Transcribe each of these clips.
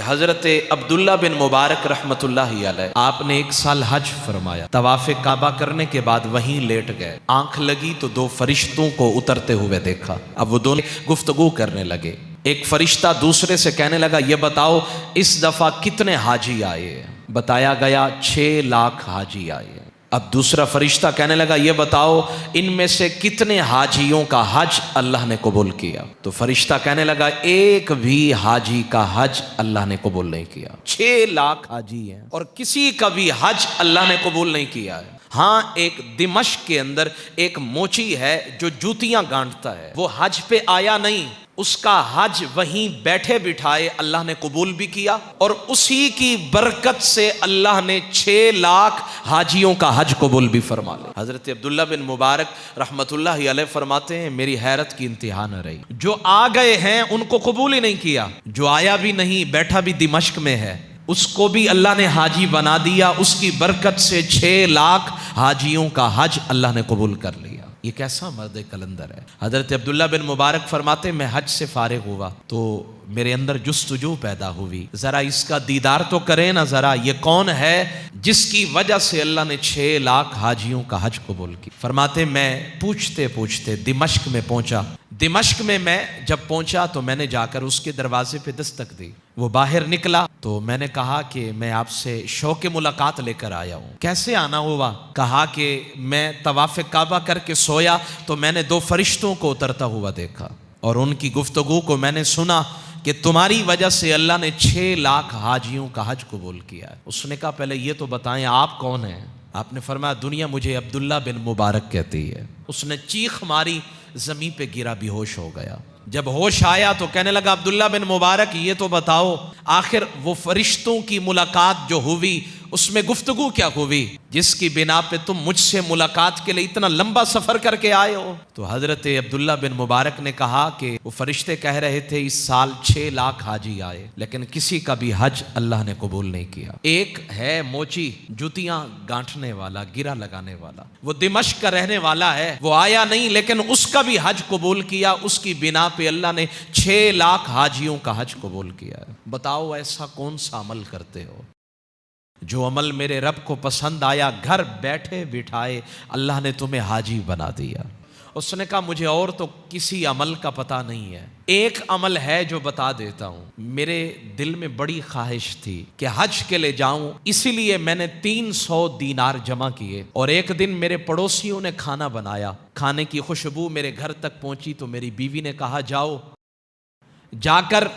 حضرت عبداللہ بن مبارک رحمت اللہ علیہ آپ نے 1 سال حج فرمایا، طواف کعبہ کرنے کے بعد وہیں لیٹ گئے، آنکھ لگی تو 2 فرشتوں کو اترتے ہوئے دیکھا۔ اب وہ دونوں گفتگو کرنے لگے۔ ایک فرشتہ دوسرے سے کہنے لگا یہ بتاؤ اس دفعہ کتنے حاجی آئے؟ بتایا گیا 6 لاکھ حاجی آئے۔ اب دوسرا فرشتہ کہنے لگا یہ بتاؤ ان میں سے کتنے حاجیوں کا حج اللہ نے قبول کیا؟ تو فرشتہ کہنے لگا ایک بھی حاجی کا حج اللہ نے قبول نہیں کیا۔ 6 لاکھ حاجی ہیں اور کسی کا بھی حج اللہ نے قبول نہیں کیا ہے۔ ہاں، ایک دمشق کے اندر ایک موچی ہے جو جوتیاں گانٹتا ہے، وہ حج پہ آیا نہیں، اس کا حج وہیں بیٹھے بٹھائے اللہ نے قبول بھی کیا، اور اسی کی برکت سے اللہ نے 6 لاکھ حاجیوں کا حج قبول بھی فرما لیا۔ حضرت عبداللہ بن مبارک رحمت اللہ علیہ فرماتے ہیں میری حیرت کی انتہا نہ رہی، جو آ گئے ہیں ان کو قبول ہی نہیں کیا، جو آیا بھی نہیں، بیٹھا بھی دمشق میں ہے، اس کو بھی اللہ نے حاجی بنا دیا، اس کی برکت سے 6 لاکھ حاجیوں کا حج اللہ نے قبول کر لیا۔ یہ کیسا مرد کلندر ہے۔ حضرت عبداللہ بن مبارک فرماتے میں حج سے فارغ ہوا تو میرے اندر جستجو پیدا ہوئی، ذرا اس کا دیدار تو کریں نا، ذرا یہ کون ہے جس کی وجہ سے اللہ نے 6 لاکھ حاجیوں کا حج قبول کی۔ فرماتے میں پوچھتے پوچھتے دمشق میں پہنچا۔ دمشق میں جب پہنچا تو میں نے جا کر اس کے دروازے پہ دستک دی۔ وہ باہر نکلا تو میں نے کہا کہ میں آپ سے شوق ملاقات لے کر آیا ہوں۔ کیسے آنا ہوا؟ کہا کہ میں طواف کعبہ کر کے سویا تو میں نے 2 فرشتوں کو اترتا ہوا دیکھا، اور ان کی گفتگو کو میں نے سنا کہ تمہاری وجہ سے اللہ نے 6 لاکھ حاجیوں کا حج قبول کیا ہے۔ اس نے کہا پہلے یہ تو بتائیں آپ کون ہیں؟ آپ نے فرمایا دنیا مجھے عبداللہ بن مبارک کہتی ہے۔ اس نے چیخ ماری، زمین پہ گرا، بے ہوش ہو گیا۔ جب ہوش آیا تو کہنے لگا عبداللہ بن مبارک یہ تو بتاؤ آخر وہ فرشتوں کی ملاقات جو ہوئی اس میں گفتگو کیا ہوئی جس کی بنا پہ تم مجھ سے ملاقات کے لیے اتنا لمبا سفر کر کے آئے ہو؟ تو حضرت عبداللہ بن مبارک نے کہا کہ وہ فرشتے کہہ رہے تھے اس سال 6 لاکھ حاجی آئے لیکن کسی کا بھی حج اللہ نے قبول نہیں کیا۔ ایک ہے موچی جوتیاں گانٹھنے والا، گرا لگانے والا، وہ دمشق کا رہنے والا ہے، وہ آیا نہیں لیکن اس کا بھی حج قبول کیا، اس کی بنا پہ اللہ نے 6 لاکھ حاجیوں کا حج قبول کیا ہے۔ بتاؤ ایسا کون سا عمل کرتے ہو جو عمل میرے رب کو پسند آیا، گھر بیٹھے بٹھائے اللہ نے تمہیں حاجی بنا دیا؟ اس نے کہا مجھے اور تو کسی عمل کا پتہ نہیں ہے، ایک عمل ہے جو بتا دیتا ہوں۔ میرے دل میں بڑی خواہش تھی کہ حج کے لے جاؤں، اسی لیے میں نے 300 دینار جمع کیے، اور ایک دن میرے پڑوسیوں نے کھانا بنایا، کھانے کی خوشبو میرے گھر تک پہنچی تو میری بیوی نے کہا جاؤ جا کر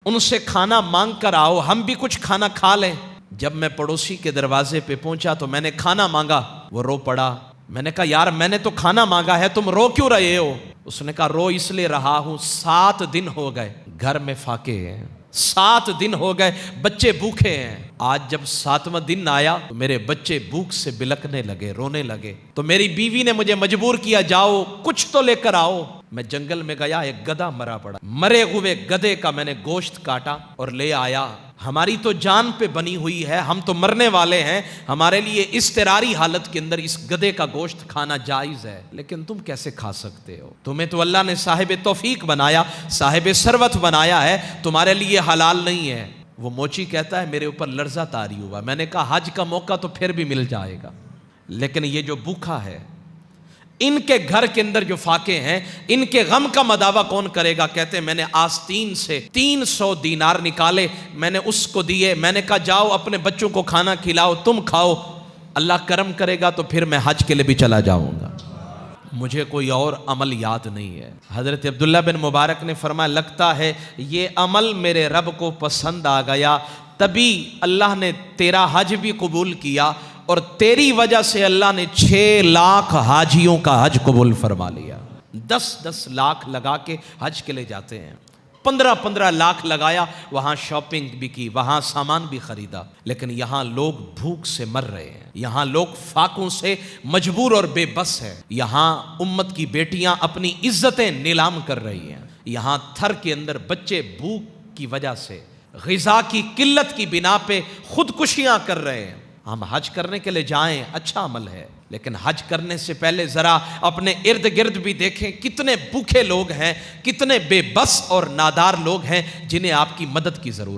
ان سے کھانا مانگ کر آؤ، ہم بھی کچھ کھانا کھا لیں۔ جب میں پڑوسی کے دروازے پہ پہنچا تو میں نے کھانا مانگا، وہ رو پڑا۔ میں نے کہا یار میں نے تو کھانا مانگا ہے، تم رو کیوں رہے ہو؟ اس نے کہا رو اس لیے رہا ہوں 7 دن ہو گئے گھر میں فاقے ہیں، 7 دن ہو گئے بچے بھوکے ہیں۔ آج جب 7واں دن آیا تو میرے بچے بھوک سے بلکنے لگے، رونے لگے، تو میری بیوی نے مجھے مجبور کیا جاؤ کچھ تو لے کر آؤ۔ میں جنگل میں گیا، ایک گدھا مرا پڑا، مرے ہوئے گدھے کا میں نے گوشت کاٹا اور لے آیا۔ ہماری تو جان پہ بنی ہوئی ہے، ہم تو مرنے والے ہیں، ہمارے لیے اضطراری حالت کے اندر اس گدھے کا گوشت کھانا جائز ہے، لیکن تم کیسے کھا سکتے ہو؟ تمہیں تو اللہ نے صاحب توفیق بنایا، صاحب ثروت بنایا ہے، تمہارے لیے حلال نہیں ہے۔ وہ موچی کہتا ہے میرے اوپر لرزہ طاری ہوا، میں نے کہا حج کا موقع تو پھر بھی مل جائے گا، لیکن یہ جو بھوکا ہے، ان کے گھر کے اندر جو فاقے ہیں، ان کے غم کا مداوع کون کرے گا؟ کہتے ہیں میں نے آستین سے 300 دینار نکالے، میں نے اس کو دیے، میں نے کہا جاؤ اپنے بچوں کو کھانا کھلاؤ، تم کھاؤ، اللہ کرم کرے گا تو پھر میں حج کے لیے بھی چلا جاؤں گا۔ مجھے کوئی اور عمل یاد نہیں ہے۔ حضرت عبداللہ بن مبارک نے فرمایا لگتا ہے یہ عمل میرے رب کو پسند آ گیا، تبھی اللہ نے تیرا حج بھی قبول کیا، اور تیری وجہ سے اللہ نے 6 لاکھ حاجیوں کا حج قبول فرما لیا۔ 10 لاکھ لگا کے حج کے لے جاتے ہیں، 15 لاکھ لگایا، وہاں شاپنگ بھی کی، وہاں سامان بھی خریدا، لیکن یہاں لوگ بھوک سے مر رہے ہیں، یہاں لوگ فاقوں سے مجبور اور بے بس ہیں، یہاں امت کی بیٹیاں اپنی عزتیں نیلام کر رہی ہیں، یہاں تھر کے اندر بچے بھوک کی وجہ سے، غذا کی قلت کی بنا پہ خودکشیاں کر رہے ہیں۔ ہم حج کرنے کے لیے جائیں، اچھا عمل ہے، لیکن حج کرنے سے پہلے ذرا اپنے ارد گرد بھی دیکھیں کتنے بھوکے لوگ ہیں، کتنے بے بس اور نادار لوگ ہیں جنہیں آپ کی مدد کی ضرورت ہے۔